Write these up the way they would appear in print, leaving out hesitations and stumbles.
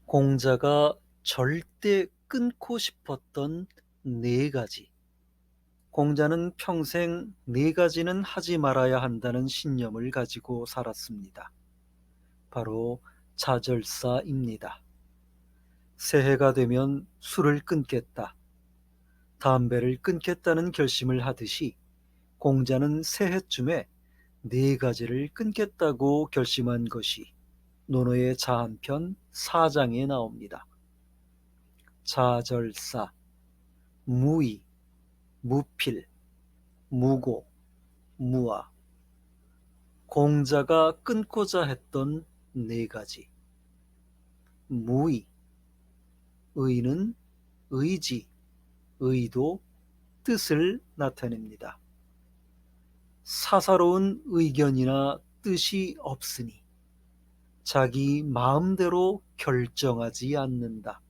공자가 절대 끊고 싶었던 네 가지. 공자는 평생 네 가지는 하지 말아야 한다는 신념을 가지고 살았습니다. 바로 자절사입니다. 새해가 되면 술을 끊겠다, 담배를 끊겠다는 결심을 하듯이 공자는 새해쯤에 네 가지를 끊겠다고 결심한 것이 논어의 자 한편 4장에 나옵니다. 자절사, 무의, 무필, 무고, 무아. 공자가 끊고자 했던 네 가지. 무의, 의는 의지, 의도, 뜻을 나타냅니다. 사사로운 의견이나 뜻이 없으니 자기 마음대로 결정하지 않는다.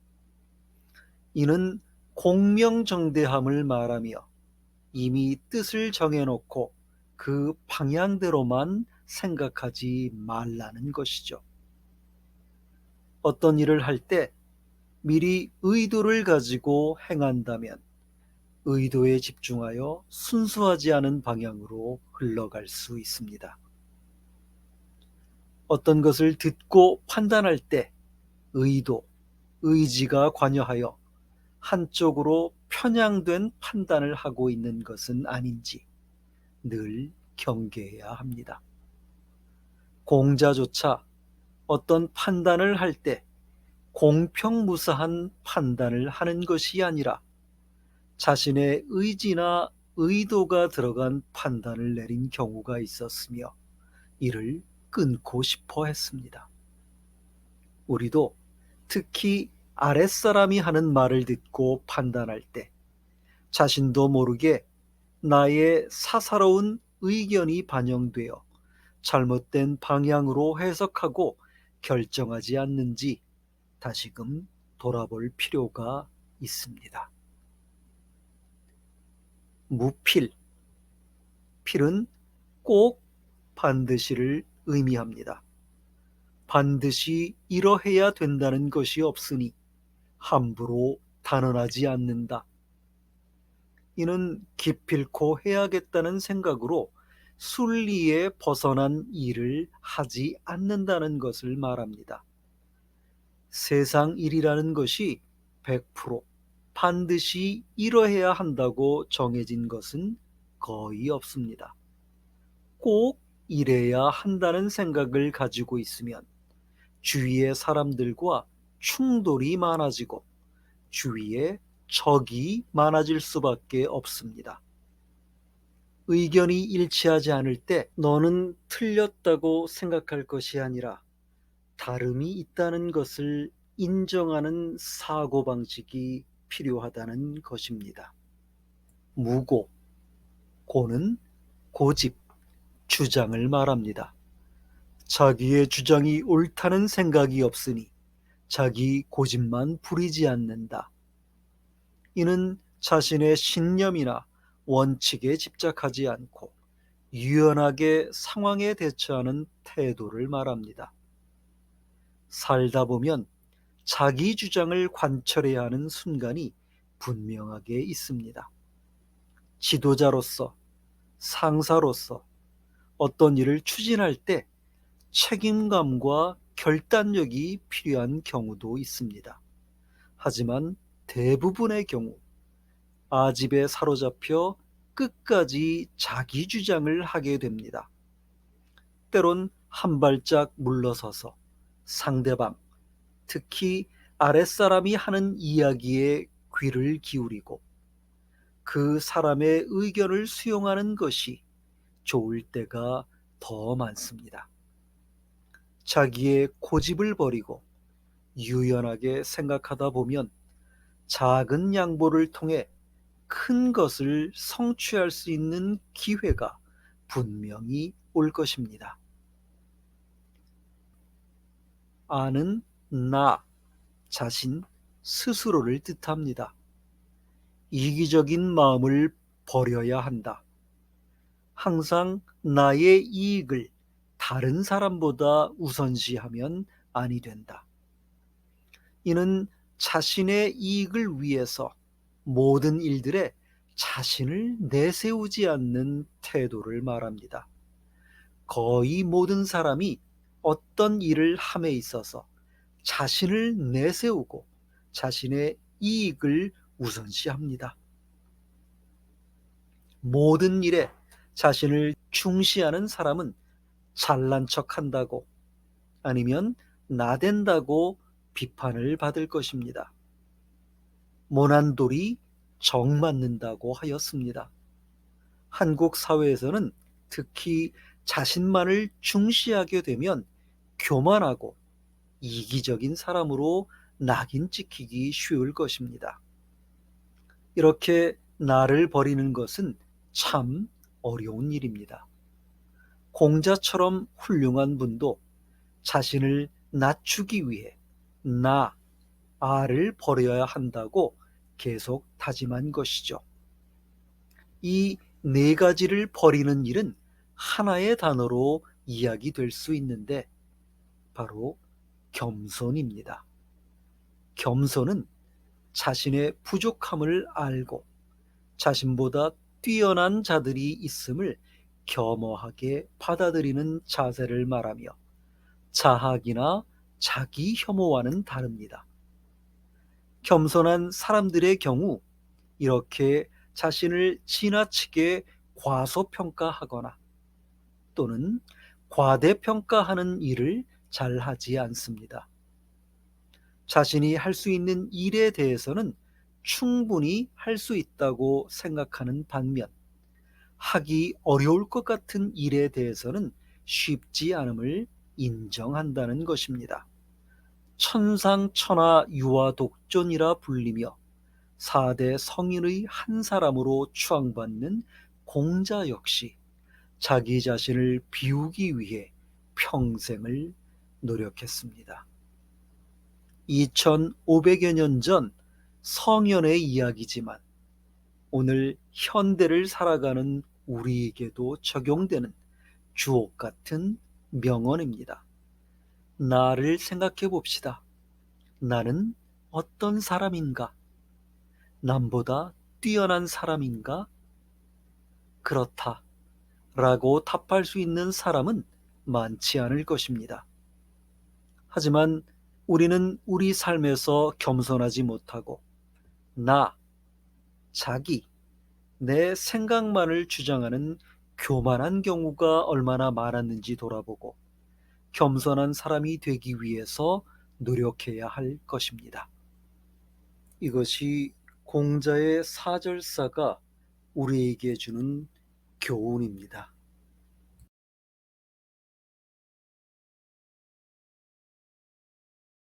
이는 공명정대함을 말하며 이미 뜻을 정해놓고 그 방향대로만 생각하지 말라는 것이죠. 어떤 일을 할 때 미리 의도를 가지고 행한다면 의도에 집중하여 순수하지 않은 방향으로 흘러갈 수 있습니다. 어떤 것을 듣고 판단할 때 의도, 의지가 관여하여 한쪽으로 편향된 판단을 하고 있는 것은 아닌지 늘 경계해야 합니다. 공자조차 어떤 판단을 할 때 공평무사한 판단을 하는 것이 아니라 자신의 의지나 의도가 들어간 판단을 내린 경우가 있었으며 이를 끊고 싶어 했습니다. 우리도 특히 아랫사람이 하는 말을 듣고 판단할 때 자신도 모르게 나의 사사로운 의견이 반영되어 잘못된 방향으로 해석하고 결정하지 않는지 다시금 돌아볼 필요가 있습니다. 무필, 필은 꼭 반드시를 의미합니다. 반드시 이러해야 된다는 것이 없으니 함부로 단언하지 않는다. 이는 기필코 해야겠다는 생각으로 순리에 벗어난 일을 하지 않는다는 것을 말합니다. 세상 일이라는 것이 100% 반드시 이러해야 한다고 정해진 것은 거의 없습니다. 꼭 이래야 한다는 생각을 가지고 있으면 주위의 사람들과 충돌이 많아지고 주위에 적이 많아질 수밖에 없습니다. 의견이 일치하지 않을 때 너는 틀렸다고 생각할 것이 아니라 다름이 있다는 것을 인정하는 사고방식이 필요하다는 것입니다. 무고, 고는 고집, 주장을 말합니다. 자기의 주장이 옳다는 생각이 없으니 자기 고집만 부리지 않는다. 이는 자신의 신념이나 원칙에 집착하지 않고 유연하게 상황에 대처하는 태도를 말합니다. 살다 보면 자기 주장을 관철해야 하는 순간이 분명하게 있습니다. 지도자로서, 상사로서 어떤 일을 추진할 때 책임감과 결단력이 필요한 경우도 있습니다. 하지만 대부분의 경우 아집에 사로잡혀 끝까지 자기 주장을 하게 됩니다. 때론 한 발짝 물러서서 상대방, 특히 아랫사람이 하는 이야기에 귀를 기울이고 그 사람의 의견을 수용하는 것이 좋을 때가 더 많습니다. 자기의 고집을 버리고 유연하게 생각하다 보면 작은 양보를 통해 큰 것을 성취할 수 있는 기회가 분명히 올 것입니다. 아는 나, 자신, 스스로를 뜻합니다. 이기적인 마음을 버려야 한다. 항상 나의 이익을 다른 사람보다 우선시하면 아니 된다. 이는 자신의 이익을 위해서 모든 일들에 자신을 내세우지 않는 태도를 말합니다. 거의 모든 사람이 어떤 일을 함에 있어서 자신을 내세우고 자신의 이익을 우선시합니다. 모든 일에 자신을 중시하는 사람은 잘난 척한다고, 아니면 나댄다고 비판을 받을 것입니다. 모난 돌이 정 맞는다고 하였습니다. 한국 사회에서는 특히 자신만을 중시하게 되면 교만하고 이기적인 사람으로 낙인 찍히기 쉬울 것입니다. 이렇게 나를 버리는 것은 참 어려운 일입니다. 공자처럼 훌륭한 분도 자신을 낮추기 위해 아를 버려야 한다고 계속 다짐한 것이죠. 이 네 가지를 버리는 일은 하나의 단어로 이야기될 수 있는데 바로 겸손입니다. 겸손은 자신의 부족함을 알고 자신보다 뛰어난 자들이 있음을 겸허하게 받아들이는 자세를 말하며 자학이나 자기 혐오와는 다릅니다. 겸손한 사람들의 경우 이렇게 자신을 지나치게 과소평가하거나 또는 과대평가하는 일을 잘 하지 않습니다. 자신이 할 수 있는 일에 대해서는 충분히 할 수 있다고 생각하는 반면 하기 어려울 것 같은 일에 대해서는 쉽지 않음을 인정한다는 것입니다. 천상천하 유아독존이라 불리며 4대 성인의 한 사람으로 추앙받는 공자 역시 자기 자신을 비우기 위해 평생을 노력했습니다. 2500여 년 전 성현의 이야기지만 오늘 현대를 살아가는 우리에게도 적용되는 주옥 같은 명언입니다. 나를 생각해 봅시다. 나는 어떤 사람인가? 남보다 뛰어난 사람인가? 그렇다 라고 답할 수 있는 사람은 많지 않을 것입니다. 하지만 우리는 우리 삶에서 겸손하지 못하고 자기, 내 생각만을 주장하는 교만한 경우가 얼마나 많았는지 돌아보고 겸손한 사람이 되기 위해서 노력해야 할 것입니다. 이것이 공자의 사절사가 우리에게 주는 교훈입니다.